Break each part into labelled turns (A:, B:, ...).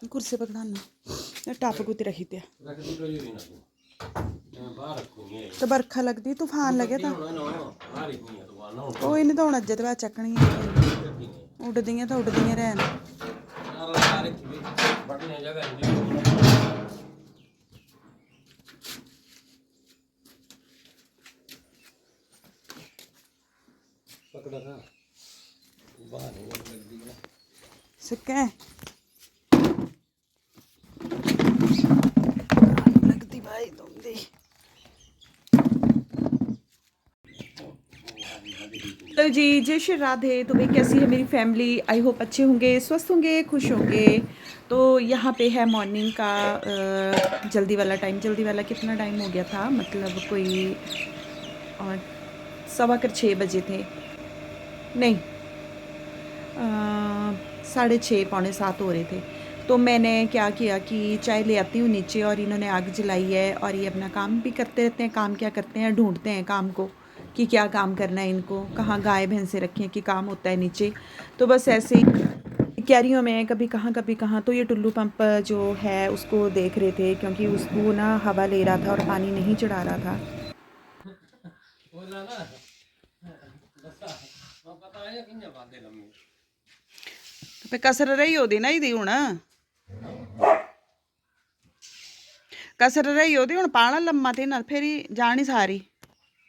A: कुर्सी पकड़ाना टप कुत्ती रखी ते तो बरखा लगती तूफान लगे तो कोई नहीं तो हूँ अज्जे तो चकनी उड़दियां तो उड़दियां रहन सिक्के लगती भाई तुम दी। तो जी जय श्री राधे। तो भाई कैसी है मेरी फैमिली? आई होप अच्छे होंगे, स्वस्थ होंगे, खुश होंगे। तो यहाँ पे है मॉर्निंग का जल्दी वाला टाइम। जल्दी वाला कितना टाइम हो गया था, मतलब कोई 6:15 बजे थे, नहीं 6:30 पौने 7 हो रहे थे। तो मैंने क्या किया कि चाय ले आती हूँ नीचे, और इन्होंने आग जलाई है और ये अपना काम भी करते रहते हैं। काम क्या करते हैं, ढूंढते हैं काम को कि क्या काम करना है इनको, कहाँ गाय भैंसे रखें कि काम होता है नीचे। तो बस ऐसे ही क्यारियों में कभी कहाँ। तो ये टुल्लू पंप जो है उसको देख रहे थे, क्योंकि उसको ना हवा ले रहा था और पानी नहीं चढ़ा रहा था। पे कसर रही होती ना दी हूँ कसर रही होती हूँ पाना लम्मा थे ना फिर जानी सारी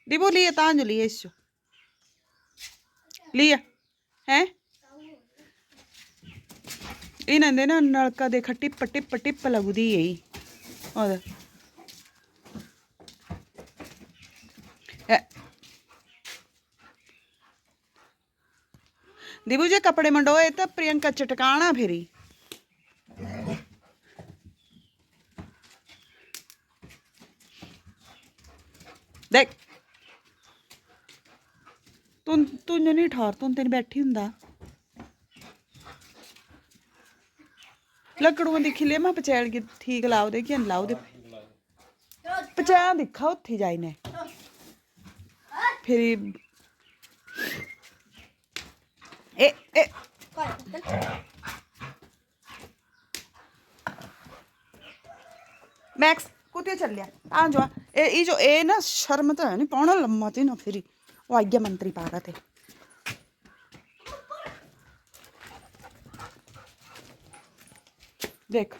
A: दी बोलिए तांजो लिए इस लिया है इन्हें ना नलका देखा टिप टिप टिप लगती यही और दीबू जे कपड़े मंडोए तो प्रियंका चटकाना फिरी देख तू नहीं ठहर तू तेन बैठी हुंदा लकड़ू दिखी ले मैं पचैड़ की ठीक लाओ दे कि लाओ दे पचा दिखा उत्थे जाई ने फिर ए ए मैक्स कुत्ते चल लिया आ जो ए जो ए ना शर्म तो है नहीं पौना लम्मा थे ना फिर वो आज्ञा मंत्री पा रहा थे देख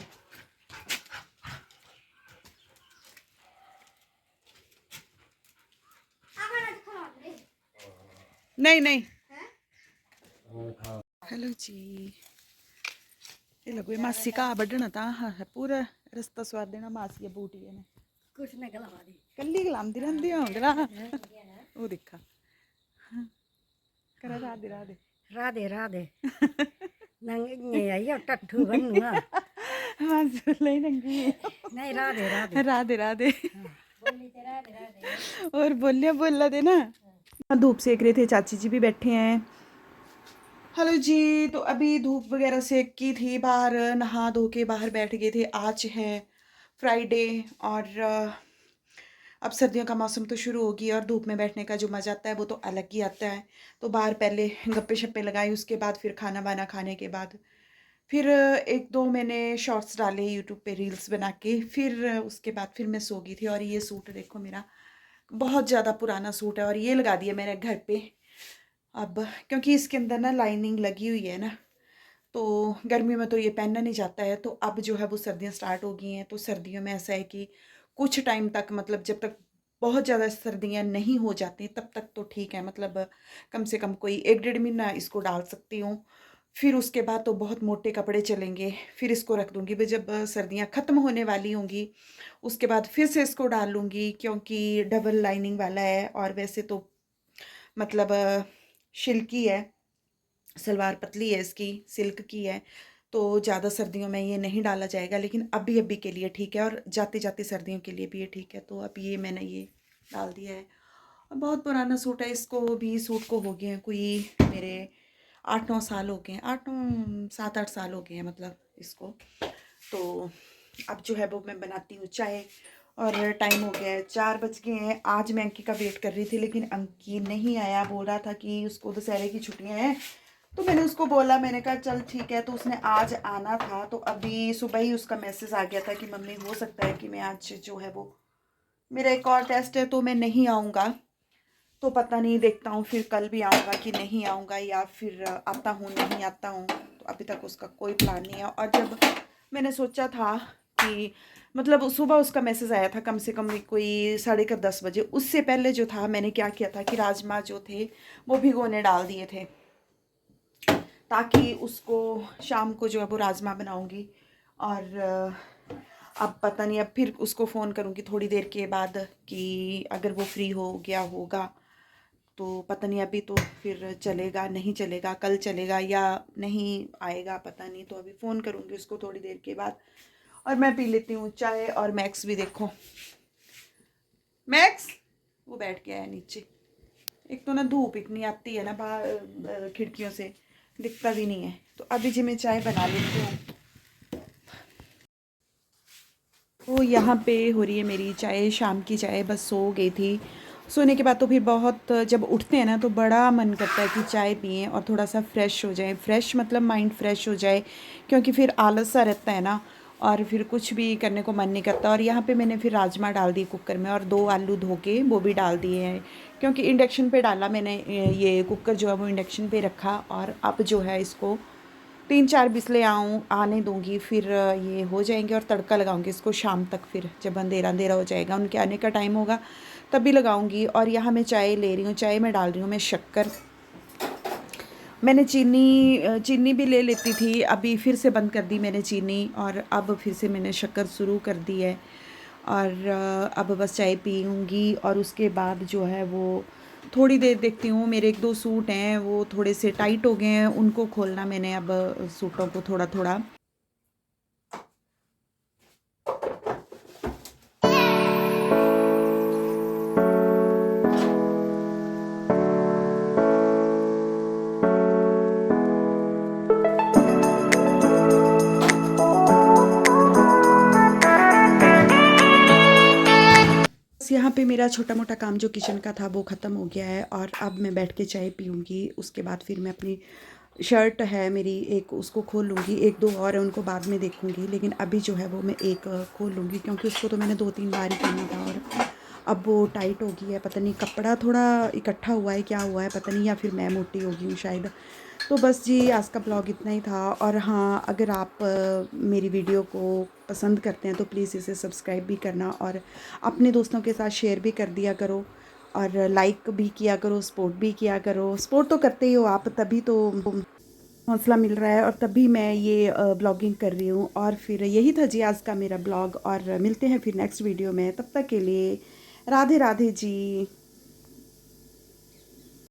A: नहीं नहीं हेलो जी ये लगो मासी का बढ़ना था हाँ है पूरा रास्ता स्वाद देना मासी बूटी ने कुछ नहीं गला दी कल्ली गलामती रहंदी होंगला वो देखा करा राधे राधे
B: राधे राधे नंगे आयो टट्ठू बनूंगा
A: मासूले नंगी
B: नहीं राधे राधे
A: राधे राधे
B: बोली ते राधे राधे
A: और बोला दे ना धूप सेक रहे थे, चाची जी भी बैठे हैं। हेलो जी। तो अभी धूप वगैरह सेक की थी, बाहर नहा धो के बाहर बैठ गए थे। आज है फ्राइडे और अब सर्दियों का मौसम तो शुरू होगी और धूप में बैठने का जो मज़ा आता है वो तो अलग ही आता है। तो बाहर पहले गप्पे शप्पे लगाई, उसके बाद फिर खाना वाना खाने के बाद फिर एक दो मैंने शॉर्ट्स डाले यूट्यूब पे रील्स बना के, फिर उसके बाद फिर मैं सो गई थी। और ये सूट देखो मेरा बहुत ज़्यादा पुराना सूट है और ये लगा दिया मैंने घर पे अब, क्योंकि इसके अंदर ना लाइनिंग लगी हुई है ना, तो गर्मी में तो ये पहनना नहीं जाता है। तो अब जो है वो सर्दियाँ स्टार्ट हो गई हैं। तो सर्दियों में ऐसा है कि कुछ टाइम तक, मतलब जब तक बहुत ज़्यादा सर्दियाँ नहीं हो जाती तब तक तो ठीक है, मतलब कम से कम कोई 1 डेढ़ महीना इसको डाल सकती हूँ। फिर उसके बाद तो बहुत मोटे कपड़े चलेंगे, फिर इसको रख दूँगी। भाई जब सर्दियाँ ख़त्म होने वाली होंगी उसके बाद फिर से इसको डाल लूँगी, क्योंकि डबल लाइनिंग वाला है। और वैसे तो मतलब सिल्की है, सलवार पतली है इसकी, सिल्क की है, तो ज़्यादा सर्दियों में ये नहीं डाला जाएगा। लेकिन अभी अभी के लिए ठीक है और जाते जाते सर्दियों के लिए भी ये ठीक है। तो अब ये मैंने ये डाल दिया है। और बहुत पुराना सूट है, इसको भी सूट को हो गए हैं कोई मेरे 8-9 साल हो गए हैं, 8-7-8 साल हो गए हैं मतलब इसको। तो अब जो है वो मैं बनाती हूँ चाय और टाइम हो गया है 4 बज गए हैं। आज मैं अंकी का वेट कर रही थी लेकिन अंकी नहीं आया, बोल रहा था कि उसको दशहरे की छुट्टियां हैं तो मैंने उसको बोला, मैंने कहा चल ठीक है। तो उसने आज आना था, तो अभी सुबह ही उसका मैसेज आ गया था कि मम्मी हो सकता है कि मैं आज जो है वो मेरा एक और टेस्ट है तो मैं नहीं आऊँगा। तो पता नहीं, देखता हूँ फिर कल भी आऊँगा कि नहीं आऊँगा, या फिर आता हूँ नहीं आता हूँ। तो अभी तक उसका कोई प्लान नहीं है। और जब मैंने सोचा था कि मतलब सुबह उसका मैसेज आया था कम से कम कोई 10:30 बजे, उससे पहले जो था मैंने क्या किया था कि राजमा जो थे वो भिगोने डाल दिए थे, ताकि उसको शाम को जो है वो राजमा बनाऊंगी। और अब पता नहीं, अब फिर उसको फ़ोन करूंगी थोड़ी देर के बाद कि अगर वो फ्री हो गया होगा तो पता नहीं, अभी तो फिर चलेगा नहीं चलेगा, कल चलेगा या नहीं आएगा पता नहीं। तो अभी फ़ोन करूंगी उसको थोड़ी देर के बाद, और मैं पी लेती हूँ चाय। और मैक्स भी देखो, मैक्स वो बैठ गया है नीचे। एक तो ना धूप इतनी आती है ना बाहर, खिड़कियों से दिखता भी नहीं है। तो अभी जी मैं चाय बना लेती हूँ। तो यहाँ पे हो रही है मेरी चाय, शाम की चाय। बस सो गई थी, सोने के बाद तो फिर बहुत, जब उठते हैं ना तो बड़ा मन करता है कि चाय पिएं और थोड़ा सा फ्रेश हो जाए। फ्रेश मतलब माइंड फ्रेश हो जाए, क्योंकि फिर आलस सा रहता है ना, और फिर कुछ भी करने को मन नहीं करता। और यहाँ पे मैंने फिर राजमा डाल दिए कुकर में, और 2 आलू धो के वो भी डाल दिए हैं, क्योंकि इंडक्शन पे डाला मैंने। ये कुकर जो है वो इंडक्शन पे रखा, और अब जो है इसको 3-4 बिसले आने दूंगी, फिर ये हो जाएंगे और तड़का लगाऊंगी इसको शाम तक। फिर जब अंधेरा अंधेरा हो जाएगा, उनके आने का टाइम होगा, तब भी लगाऊंगी। और यहाँ मैं चाय ले रही हूँ, चाय में डाल रही हूँ मैं शक्कर। मैंने चीनी भी ले लेती थी, अभी फिर से बंद कर दी मैंने चीनी, और अब फिर से मैंने शक्कर शुरू कर दी है। और अब बस चाय पीऊँगी, और उसके बाद जो है वो थोड़ी देर देखती हूँ। मेरे 1-2 सूट हैं वो थोड़े से टाइट हो गए हैं, उनको खोलना मैंने अब, सूटों को थोड़ा थोड़ा। बस यहाँ पे मेरा छोटा मोटा काम जो किचन का था वो ख़त्म हो गया है, और अब मैं बैठ के चाय पीऊँगी। उसके बाद फिर मैं अपनी शर्ट है मेरी एक, उसको खोल लूँगी। 1-2 और है, उनको बाद में देखूँगी, लेकिन अभी जो है वो मैं एक खोल लूँगी, क्योंकि उसको तो मैंने 2-3 बार ही पहना था, और अब वो टाइट हो गई है। पता नहीं कपड़ा थोड़ा इकट्ठा हुआ है, क्या हुआ है पता नहीं, या फिर मैं मोटी हो गई हूँ शायद। तो बस जी आज का ब्लॉग इतना ही था। और हाँ, अगर आप मेरी वीडियो को पसंद करते हैं तो प्लीज़ इसे सब्सक्राइब भी करना, और अपने दोस्तों के साथ शेयर भी कर दिया करो, और लाइक भी किया करो, सपोर्ट भी किया करो। सपोर्ट तो करते ही हो आप, तभी तो हौसला मिल रहा है, और तभी मैं ये ब्लॉगिंग कर रही हूँ। और फिर यही था जी आज का मेरा ब्लॉग, और मिलते हैं फिर नेक्स्ट वीडियो में। तब तक के लिए राधे राधे जी।